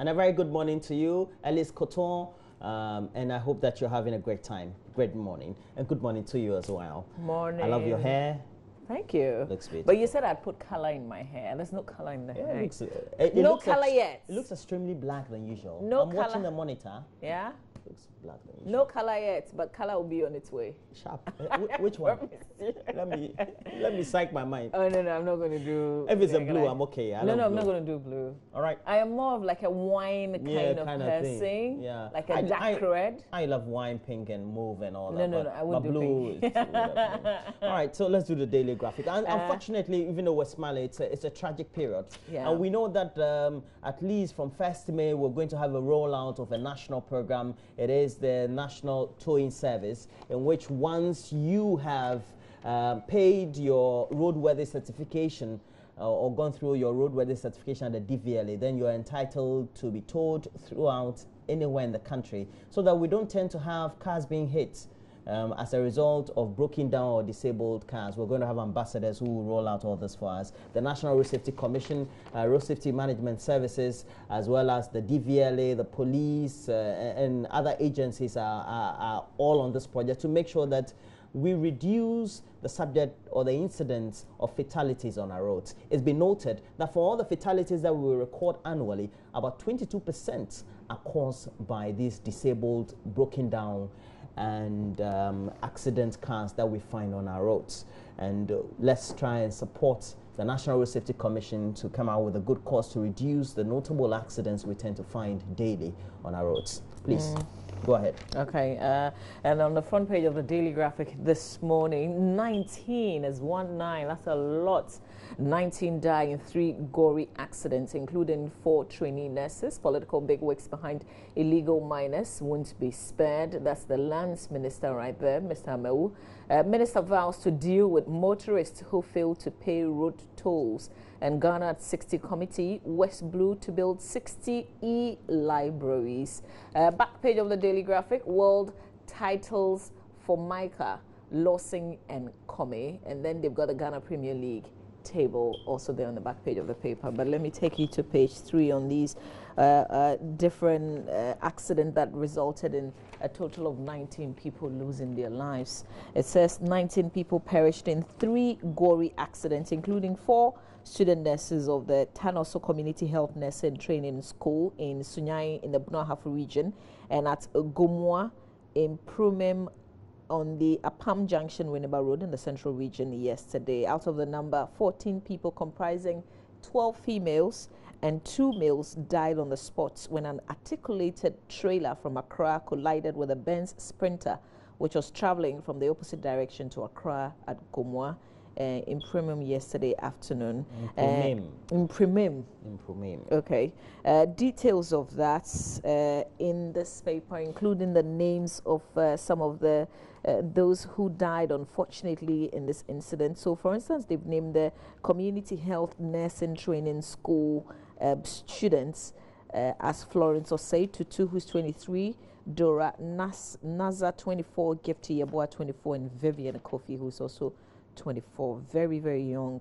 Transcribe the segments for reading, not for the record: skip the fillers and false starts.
And a very good morning to you, Alice Coton. And I hope that you're having a great time. Great morning. And good morning to you as well. Morning. I love your hair. Thank you. Looks beautiful. But you said I'd put color in my hair. There's no color in the hair. No color yet. It looks extremely black than usual. No I'm color. watching the monitor. Yeah? It looks black than usual. No color yet, but color will be on its way. Sharp. Which one? let me psych my mind. Oh, no, I'm not going to do... If it's a blue, I'm okay. I'm not going to do blue. All right. I am more of like a wine kind of person. Thing. Yeah. Like a dark red. I love wine, pink, and mauve and all that. No, I wouldn't do blue. pink. All right, so let's do the daily graphic. And unfortunately, even though we're smiling, it's a tragic period. Yeah. And we know that at least from 1st May, we're going to have a rollout of a national program. It is the National Towing Service, in which once you have paid your roadworthy certification or gone through your roadworthy certification at the DVLA, then you're entitled to be towed throughout anywhere in the country, so that we don't tend to have cars being hit as a result of broken down or disabled cars. We're going to have ambassadors who will roll out all this for us. The National Road Safety Commission, Road Safety Management Services, as well as the DVLA, the police, and other agencies are all on this project to make sure that we reduce the subject or the incidents of fatalities on our roads. It's been noted that for all the fatalities that we record annually, about 22% are caused by these disabled, broken down, and accident cars that we find on our roads. And let's try and support the National Road Safety Commission to come out with a good cause to reduce the notable accidents we tend to find daily on our roads. Please. Go ahead. Okay, and on the front page of the Daily Graphic this morning, 19 is 19. That's a lot. 19 died in 3 gory accidents, including 4 trainee nurses. Political bigwigs behind illegal miners won't be spared. That's the Lands Minister right there, Mr. Amewu. Minister vows to deal with motorists who fail to pay road tolls. And Ghana at 60 committee, West Blue to build 60 e-libraries. Back page of the Daily Graphic, world titles for Micah, Lawson and Kome. And then they've got the Ghana Premier League table also there on the back page of the paper. But let me take you to page 3 on these different accidents that resulted in a total of 19 people losing their lives. It says 19 people perished in 3 gory accidents, including 4 student nurses of the Tanoso Community Health Nursing Training School in Sunyai in the Bunahafu region, and at Gomua in Prumem on the Apam Junction, Winneba Road in the Central Region yesterday. Out of the number, 14 people comprising 12 females and 2 males died on the spot when an articulated trailer from Accra collided with a Benz Sprinter, which was traveling from the opposite direction to Accra at Gomua. In Premium yesterday afternoon. In Premium. Okay. Details of that in this paper, including the names of some of the those who died, unfortunately, in this incident. So, for instance, they've named the Community Health Nursing Training School students as Florence Osei Tutu, who's 23, Dora Naza, 24, Gifty Yabua, 24, and Vivian Kofi, who's also 24. Very, very young,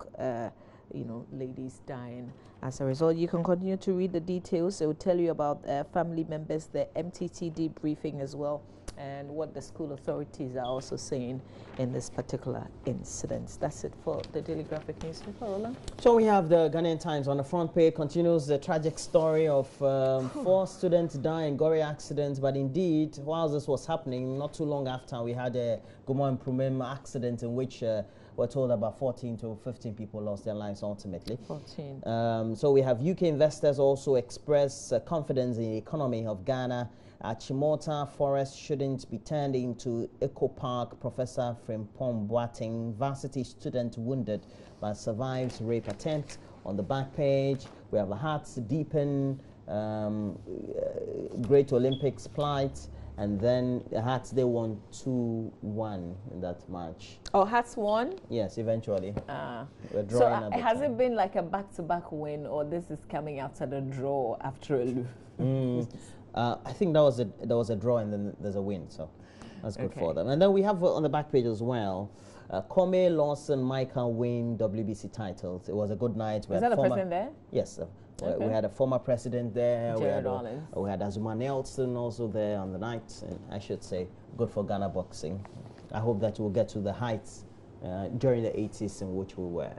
ladies dying as a result. You can continue to read the details. It will tell you about family members, the MTTD briefing as well, and what the school authorities are also saying in this particular incident. That's it for the Daily Graphic newspaper, Roland. So we have the Ghanaian Times on the front page, continues the tragic story of 4 students dying in gory accidents. But indeed, while this was happening, not too long after, we had a Gomua and Prumem accident in which we're told about 14 to 15 people lost their lives ultimately. 14. So we have UK investors also express confidence in the economy of Ghana. Chimota Forest shouldn't be turned into Eco Park. Professor Frimpong Boateng, varsity student wounded but survives rape attempt. On the back page, we have the Hearts deepen Great Olympics plight. And then the Hearts, they won 2-1 in that match. Oh, Hearts won? Yes, eventually. So has it been like a back-to-back win, or this is coming after the draw after a lose? I think there was a draw and then there's a win, so that's good for them. And then we have on the back page as well Kwame Lawson Michael win WBC titles. It was a good night. Was that the president there? Yes. Okay. We had a former president there. Gerald We had Azuma Nelson also there on the night. And I should say, good for Ghana boxing. I hope that we'll get to the heights during the 80s in which we were.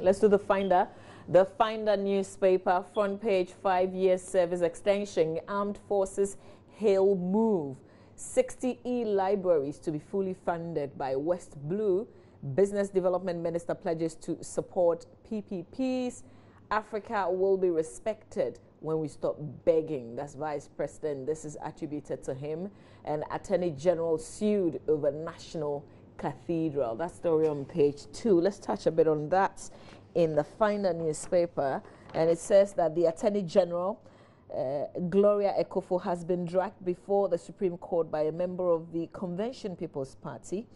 Let's do the Finder. The Finder newspaper, front page, 5-year service extension. Armed Forces hail move. 60 e-libraries to be fully funded by West Blue. Business Development Minister pledges to support PPPs. Africa will be respected when we stop begging. That's Vice President. This is attributed to him. And Attorney General sued over National Cathedral. That story on page 2. Let's touch a bit on that in the Finder newspaper. And it says that the Attorney General, Gloria Ekofo, has been dragged before the Supreme Court by a member of the Convention People's Party,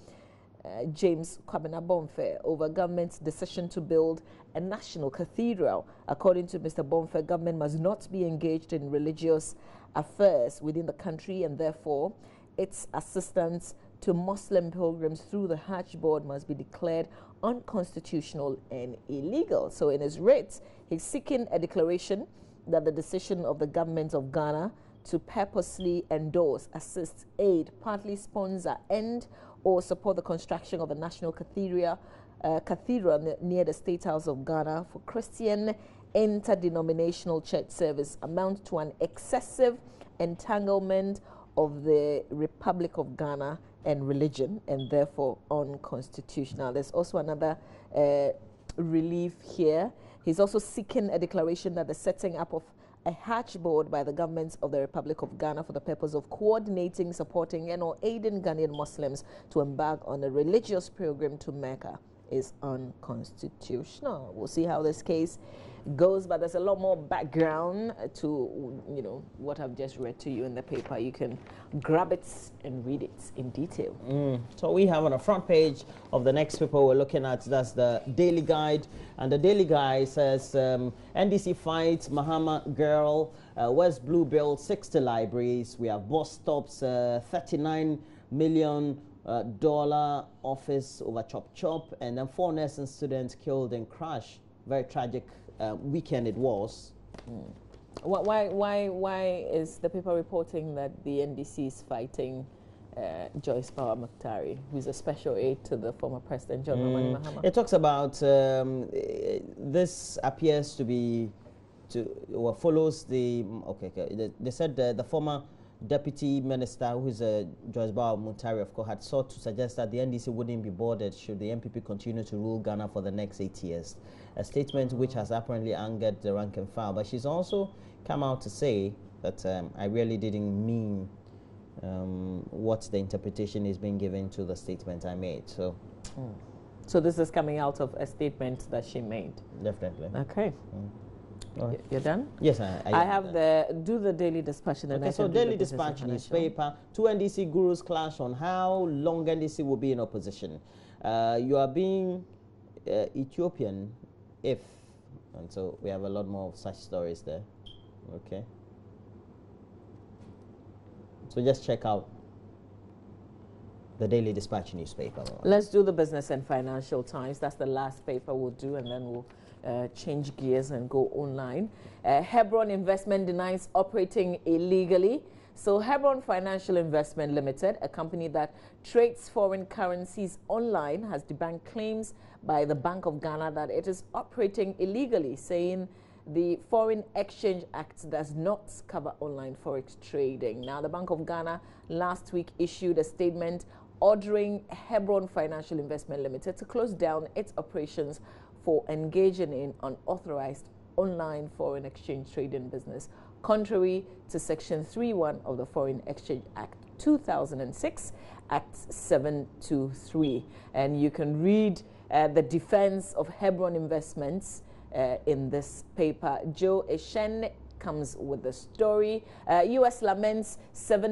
James Kwabena Bonfe, over government's decision to build a national cathedral. According to Mr. Bonfe, government must not be engaged in religious affairs within the country, and therefore its assistance to Muslim pilgrims through the Hajj board must be declared unconstitutional and illegal. So in his writ, he's seeking a declaration that the decision of the government of Ghana to purposely endorse, assist, aid, partly sponsor, end or support the construction of a national cathedral near the State House of Ghana for Christian interdenominational church service amount to an excessive entanglement of the Republic of Ghana and religion, and therefore unconstitutional. There's also another relief here. He's also seeking a declaration that the setting up of a Hajj board by the governments of the Republic of Ghana for the purpose of coordinating, supporting, and or aiding Ghanaian Muslims to embark on a religious pilgrim to Mecca is unconstitutional. We'll see how this case goes, but there's a lot more background to, you know, what I've just read to you in the paper. You can grab it and read it in detail. So we have on the front page of the next paper we're looking at, that's the Daily Guide, and the Daily Guide says NDC fights Mahama girl, West Blue build 60 libraries, we have bus stops, $39 million office over chop, and then 4 nursing students killed in crash. Very tragic weekend it was. Why is the paper reporting that the NDC is fighting Joyce Power Muktari, who is a special aide to the former President John Dramani Mahama? It talks about this appears to be follows the They said the former Deputy Minister, who is Joyce Power Muktari, of course, had sought to suggest that the NDC wouldn't be bothered should the MPP continue to rule Ghana for the next 8 years. A statement which has apparently angered the rank and file. But she's also come out to say that I really didn't mean what the interpretation is being given to the statement I made. So, so this is coming out of a statement that she made. Definitely. Okay. Right. You're done? Yes, I have the Daily Dispatch. And okay, so Daily Dispatch newspaper. 2 NDC gurus clash on how long NDC will be in opposition. You are being Ethiopian if, and so we have a lot more of such stories there. Okay. So just check out the Daily Dispatch newspaper. Let's do the Business and Financial Times. That's the last paper we'll do, and then we'll change gears and go online. Hebron Investment denies operating illegally. So Hebron Financial Investment Limited, a company that trades foreign currencies online, has debunked claims by the Bank of Ghana that it is operating illegally, saying the Foreign Exchange Act does not cover online forex trading. Now, the Bank of Ghana last week issued a statement ordering Hebron Financial Investment Limited to close down its operations for engaging in unauthorized online foreign exchange trading business, contrary to Section 3.1 of the Foreign Exchange Act 2006, Act 723. And you can read the defense of Hebron Investments in this paper. Joe Eshen comes with the story. U.S. laments $7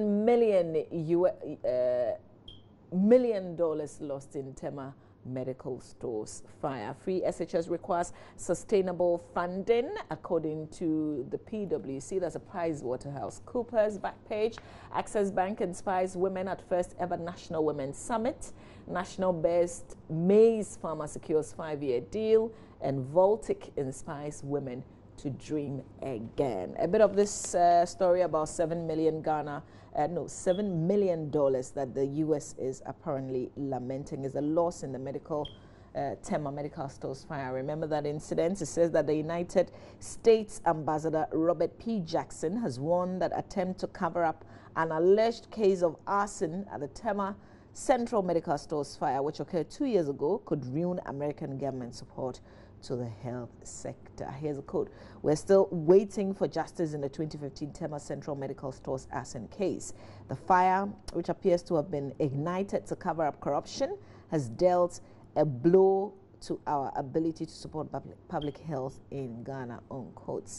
million lost in Tema medical stores fire. Free SHS requires sustainable funding, according to the PwC. There's a PricewaterhouseCoopers back page. Access Bank inspires women at first ever National Women's Summit. National Best Maize Farmer secures 5-year deal, and Voltic inspires women to dream again. A bit of this story about $7 million that the U.S. is apparently lamenting is a loss in the Tema Medical Stores fire. Remember that incident? It says that the United States Ambassador Robert P. Jackson has warned that attempt to cover up an alleged case of arson at the Tema Central Medical Stores fire, which occurred 2 years ago, could ruin American government support to the health sector. Here's a quote. We're still waiting for justice in the 2015 Tema Central Medical Stores arson case. The fire, which appears to have been ignited to cover up corruption, has dealt a blow to our ability to support public health in Ghana, unquote.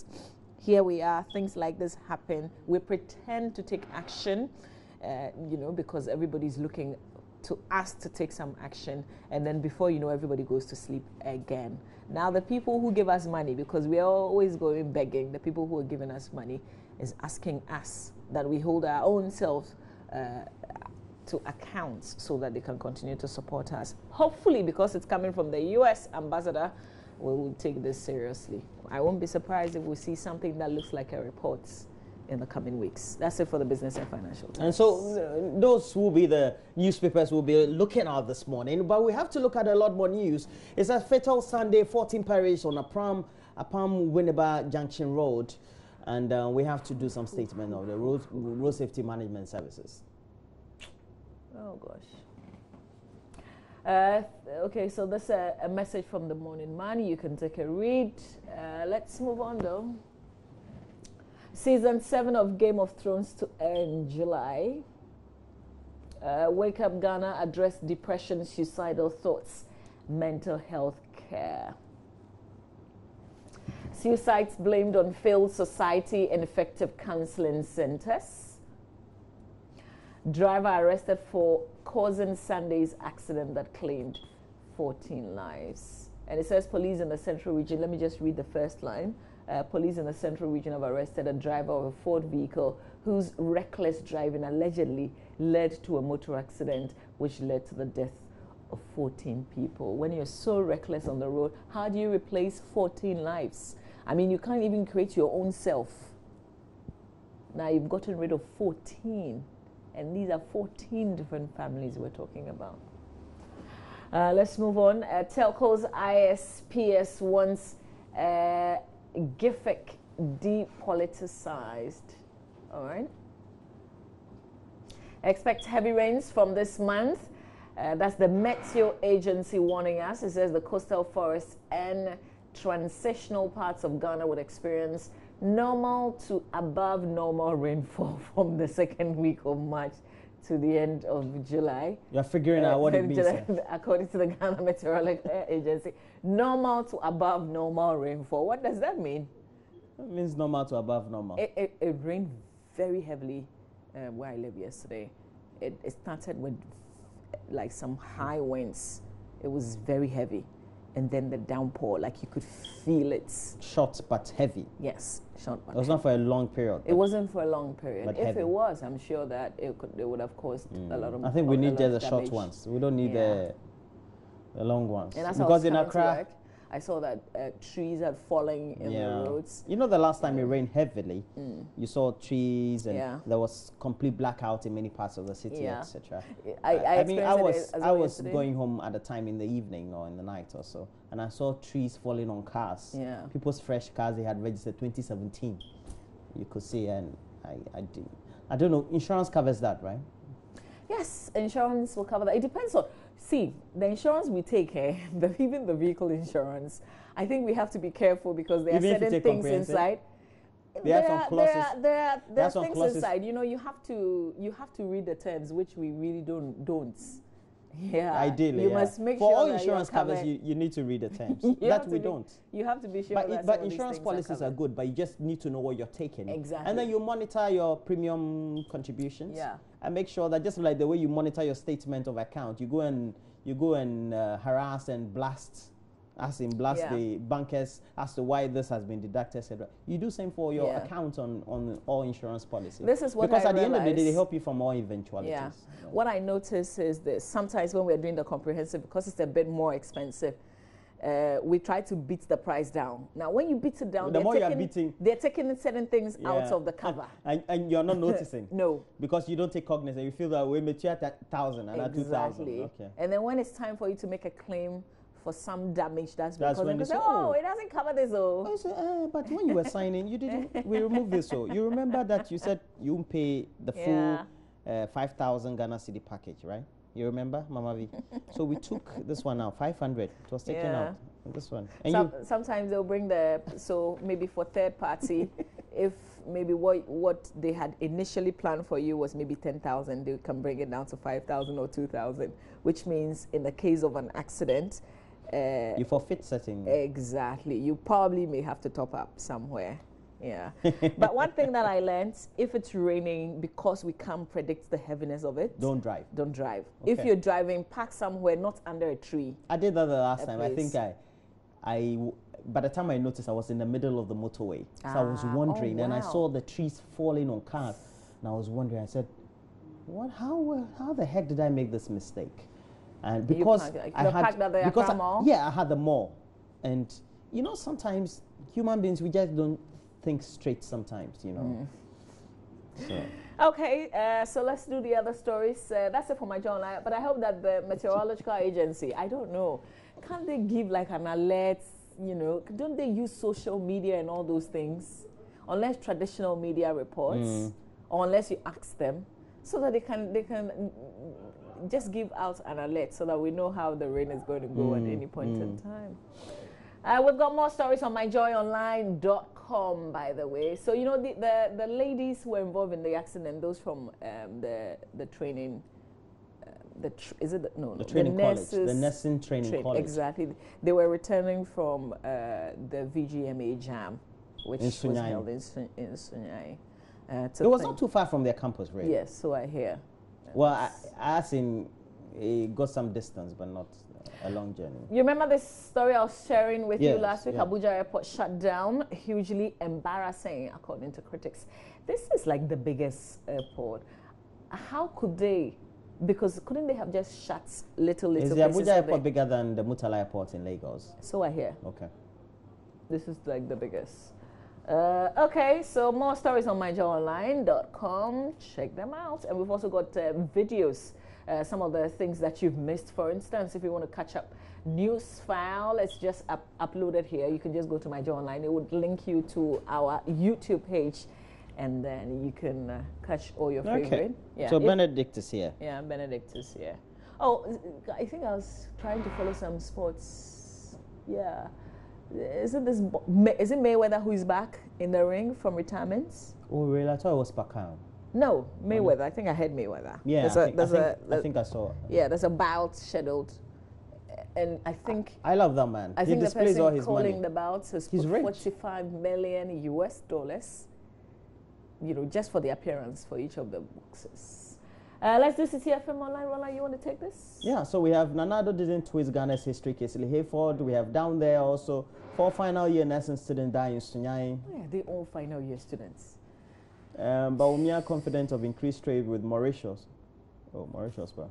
Here we are, things like this happen. We pretend to take action, because everybody's looking to us to take some action, and then before you know, everybody goes to sleep again. Now the people who give us money, because we are always going begging, the people who are giving us money is asking us that we hold our own selves to account so that they can continue to support us. Hopefully, because it's coming from the U.S. ambassador, we will take this seriously. I won't be surprised if we see something that looks like a report in the coming weeks. That's it for the Business and Financial Times. And so those will be the newspapers we'll be looking at this morning. But we have to look at a lot more news. It's a fatal Sunday, 14 perish on Apam Winneba Junction Road. And we have to do some statement of the road safety management services. Oh, gosh. Okay, so that's a message from the Morning Man. You can take a read. Let's move on, though. Season 7 of Game of Thrones to end July. Wake Up Ghana address depression, suicidal thoughts, mental health care. Suicides blamed on failed society, ineffective counseling centers. Driver arrested for causing Sunday's accident that claimed 14 lives. And it says police in the Central Region. Let me just read the first line. Police in the Central Region have arrested a driver of a Ford vehicle whose reckless driving allegedly led to a motor accident which led to the death of 14 people. When you're so reckless on the road, how do you replace 14 lives? I mean, you can't even create your own self. Now you've gotten rid of 14. And these are 14 different families we're talking about. Let's move on. Telco's ISPS wants GIFIC depoliticized. All right. Expect heavy rains from this month. That's the Meteo Agency warning us. It says the coastal forests and transitional parts of Ghana would experience normal to above normal rainfall from the second week of March to the end of July. You're figuring out what it means. According to the Ghana Meteorological Agency, normal to above normal rainfall. What does that mean? It means normal to above normal. It rained very heavily where I live yesterday. It started with like some high winds. It was very heavy. And then the downpour, like you could feel it. Short but heavy. Yes, short but heavy. It was not for a long period. It wasn't for a long period. But if heavy. It was, I'm sure that it would have caused a lot of. I think we need the short ones. We don't need the long ones. And that's because in Accra, I saw that trees had fallen in the roads. You know, the last time it rained heavily, you saw trees and there was complete blackout in many parts of the city, etc. I mean, I was going home at the time in the evening or in the night or so, and I saw trees falling on cars. Yeah. People's fresh cars they had registered 2017. You could see, and I don't know. Insurance covers that, right? Yes, insurance will cover that. It depends on. See, the insurance we take, even the vehicle insurance, I think we have to be careful because there are certain things inside. There are things inside. You know, you have to read the terms, which we really don't. Yeah. Ideally, you must make for sure all that insurance covers, you need to read the terms. That we don't. You have to be sure. But insurance policies are good, but you just need to know what you're taking. Exactly. And then you monitor your premium contributions. Yeah. And make sure that just like the way you monitor your statement of account, you go and harass and blast as in blast Yeah. the bankers as to why this has been deducted, etc. You do same for your Yeah. account on all insurance policies. This is what because I at the end of the day, they realize. help you from all eventualities. Yeah. you know. What I notice is that sometimes when we're doing the comprehensive, because it's a bit more expensive, we try to beat the price down. Now, when you beat it down, The more you are beating, they're taking certain things out yeah. of the cover. and you're not noticing. No. Because you don't take cognizance. You feel that we may at 1,000 and at 2,000. Exactly. Okay. And then when it's time for you to make a claim for some damage that's been That's caused, when they they say, say, oh, oh. it doesn't cover this, oh. I said, but when you were signing, you didn't. We removed this. So you remember that you said you won't pay the Yeah. full 5,000 Ghana city package, right? You remember, Mama V? So we took this one out, 500. It was taken Yeah. out. This one. And Sometimes they'll bring so maybe for third party, if maybe what they had initially planned for you was maybe 10,000, they can bring it down to 5,000 or 2,000, which means in the case of an accident, you forfeit setting. exactly, you probably may have to top up somewhere. Yeah. But one thing that I learned, if it's raining, because we can't predict the heaviness of it, Don't drive. don't drive. Okay. If you're driving, park somewhere, not under a tree. I did that the last A time. I think place. by the time I noticed, I was in the middle of the motorway. So I was Ah, wondering, oh, and I wow. saw the trees falling on cars, and I was wondering. I said, "What? How the heck did I make this mistake?" And You because parked- you I were had parked at the because Accra Mall? yeah, I had the mall, and sometimes human beings we just don't think straight. Sometimes, So. Okay, so let's do the other stories. That's it for my journal. But I hope that the meteorological agency, I don't know, can't they give like an alert? Don't they use social media and all those things? Unless traditional media reports, or unless you ask them, so that they can just give out an alert so that we know how the rain is going to go at any point in time. We've got more stories on myjoyonline.com, by the way. So, the ladies who were involved in the accident, those from the training, the training college, the nurses nursing training college. Exactly. They were returning from the VGMA jam, which In was Sunyani. held in Sunyani. It was not too far from their campus, really. Yes, so I hear. Well, I seen it got some distance, but not a long journey. You remember this story I was sharing with you Yes, last week? yeah. Abuja Airport shut down, hugely embarrassing, according to critics. This is like the biggest airport. How could they? Because couldn't they have just shut little Is the places Abuja of airport bigger than the Murtala airport in Lagos? So I hear. Okay. This is like the biggest. Okay, so more stories on myjoyonline.com. Check them out. And we've also got videos, some of the things that you've missed. For instance, if you want to catch up news file, it's just uploaded here. You can just go to My Joy Online. It would link you to our YouTube page, and then you can catch all your favorite. Okay. Yeah, So Benedict is here. yeah, Benedict is here. Oh, I think I was trying to follow some sports. Yeah. Is it Mayweather who is back in the ring from retirement? Oh, really? I thought it was Pacquiao. No, Mayweather. I think I heard Mayweather. Yeah, I think I saw. Yeah, there's a bout scheduled, and I think I love that man. I He think the displays person all his calling money. the bouts has He's put rich. $45 million US, just for the appearance for each of the boxes. Let's do CTFM Online. Roland, you want to take this? Yeah, so we have Nanado didn't twist Ghana's history, Casey Hayford. We have down there also 4 final year nursing students die in Sunyani. Oh, yeah, they all final year students. Baumia confident of increased trade with Mauritius. Oh, Mauritius, bro.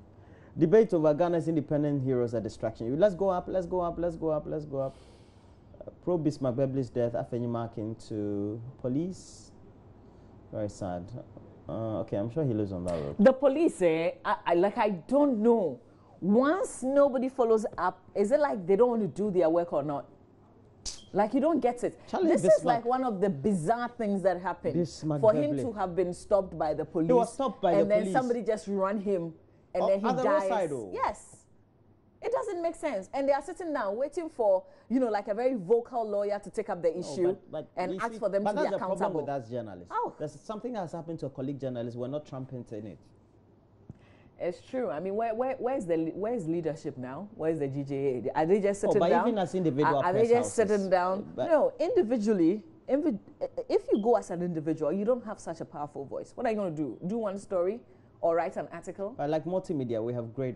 Debate over Ghana's independent heroes a distraction. Let's go up. Pro Bismarck Bebley's death, Afeni into police. Very sad. Okay, I'm sure he lives on that road. The police, I don't know. Once nobody follows up, is it like they don't want to do their work or not? Like, you don't get it. Charlie This is Bismarck- like one of the bizarre things that happened. Bismarck For him Bebley. to have been stopped by the police. He was stopped by the and then police. somebody just run him, and then he at the dies. roadside, oh. Yes. It doesn't make sense. And they are sitting down waiting for, like a very vocal lawyer to take up the issue and you ask see, for them to be But that's the problem accountable. with us journalists. Oh. There's something that has happened to a colleague journalist. We're not trumpeting it. It's true. I mean, where's leadership now? Where's the GJA? Are they just sitting but down? even as individual Are they press just houses, sitting down? but- No, individually. If you go as an individual, you don't have such a powerful voice. What are you going to do? Do one story or write an article? Like multimedia, we have great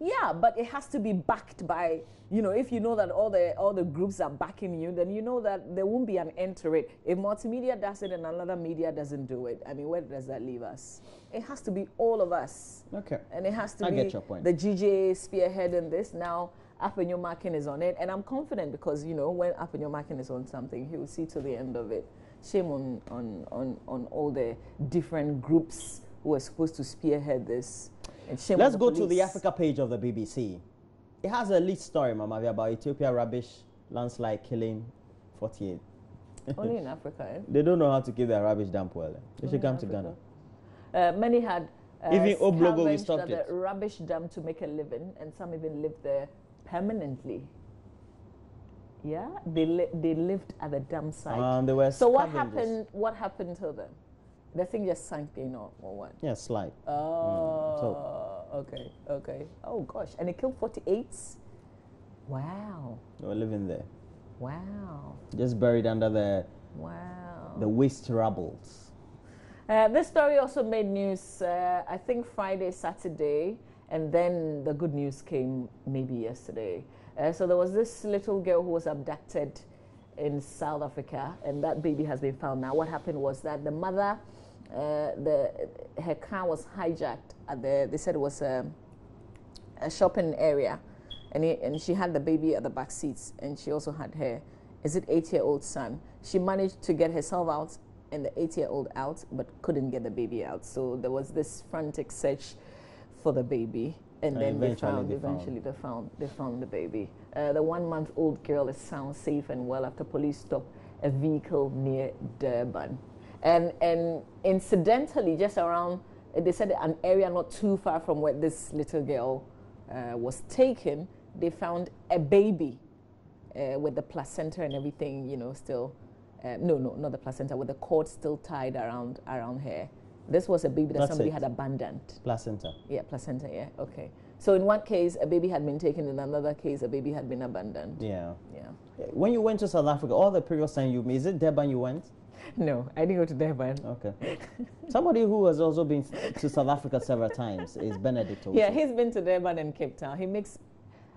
Yeah, but it has to be backed by, you know, if you know that all the groups are backing you, then you know that there won't be an end to it. If multimedia does it and another media doesn't do it, I mean, where does that leave us? It has to be all of us. Okay. And it has to I be get your point. the GJA spearheading this. Now, Appenyo Markin is on it, and I'm confident because, you know, when Appenyo Markin is on something, he will see to the end of it. Shame on all the different groups who are supposed to spearhead this. And shame Let's on go the to the police. Africa page of the BBC. It has a lead story, Mama, about Ethiopia rubbish landslide killing 48. Only in Africa, eh? They don't know how to keep their rubbish dump well. They should Only come in to Africa. Ghana. Many had Even Oblogo, we scavenged stopped at it. the rubbish dump to make a living, and some even lived there permanently. Yeah, they lived at the dump site. They were So what scavengers. happened? What happened to them? The thing just sank in, or what? Yeah, slide. Oh, okay. Oh gosh, and it killed 48. Wow, They were living there. wow, Just buried under the wow. waste rubbles. This story also made news, I think Friday, Saturday, and then the good news came maybe yesterday. So there was this little girl who was abducted in South Africa, and that baby has been found now. What happened was that the mother, her car was hijacked at they said it was a shopping area, and she had the baby at the back seats, and she also had her, 8-year-old son. She managed to get herself out and the 8-year-old out, but couldn't get the baby out. So there was this frantic search for the baby, and then they found the baby. The 1-month-old girl is found safe and well after police stopped a vehicle near Durban. And incidentally, just around, they said an area not too far from where this little girl was taken, they found a baby with the placenta and everything, you know, still. No, not the placenta, with the cord still tied around her. This was a baby that somebody had abandoned. Placenta. Yeah, placenta, yeah, okay. So in one case, a baby had been taken. In another case, a baby had been abandoned. Yeah. Yeah. When you went to South Africa, all the previous time you, is it Durban you went? No, I didn't go to Durban. Okay. Somebody who has also been to South Africa several times is Benedict also. Yeah, he's been to Durban and Cape Town. He makes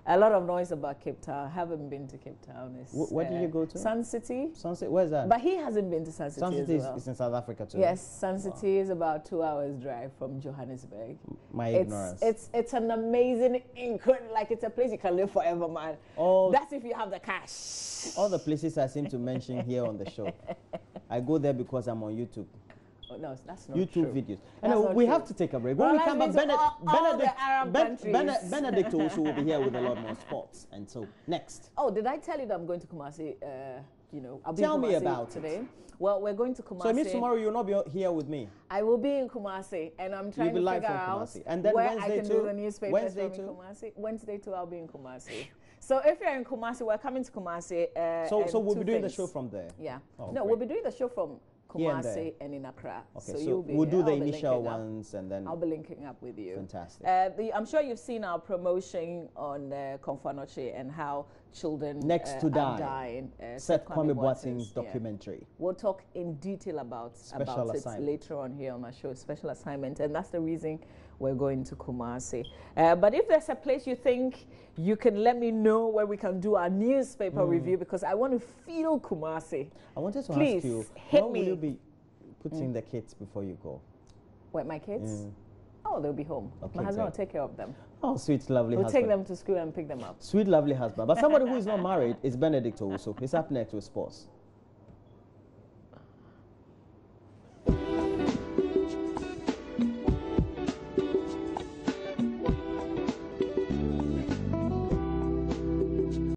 a lot of noise about Cape Town. I haven't been to Cape Town. Where did you go to? Sun City. Sunset, where's that? But he hasn't been to Sun City. Sun City as well. is in South Africa too. Yes, Sun City is about 2 hours drive from Johannesburg. My ignorance. It's an amazing, incredible, like it's a place you can live forever, man. That's if you have the cash. All the places I seem to mention here on the show, I go there because I'm on YouTube. Oh, no, that's not YouTube true. videos. That's Anyway, not we true. have to take a break. Well, When we come back, all the Arab countries. Benedict also will be here with a lot more sports. And so, next. Oh, did I tell you that I'm going to Kumasi? You know, I'll be Tell in Kumasi me about today. it. Well, we're going to Kumasi. So it means tomorrow you'll not be here with me. I will be in Kumasi, and I'm trying to figure out and then where Wednesday I can too? do the newspapers Wednesday from in too? Kumasi. Wednesday too, I'll be in Kumasi. So if you're in Kumasi, we're coming to Kumasi. So we'll be doing the things. show from there. Yeah. Oh, no, great. we'll be doing the show from Here and Kumasi and in Accra. Okay, so so you'll be we'll here. do the I'll be initial linking up. ones and then. I'll be linking up with you. Fantastic. I'm sure you've seen our promotion on Konfanoche and how children Next to are Die. dying. Seth Kwame Boateng's Boateng's, yeah. documentary. We'll talk in detail about it assignment. later on here on our show, special assignment, and that's the reason we're going to Kumasi. But if there's a place you think you can let me know where we can do our newspaper review, because I want to feel Kumasi. I wanted to Please, ask you, hit when me. will you be putting the kids before you go? Where my kids? Oh, they'll be home. Okay, My husband great. will take care of them. Oh, sweet, lovely We'll husband. take them to school and pick them up. Sweet, lovely husband. But somebody who is not married is Benedict also. He's up next with sports.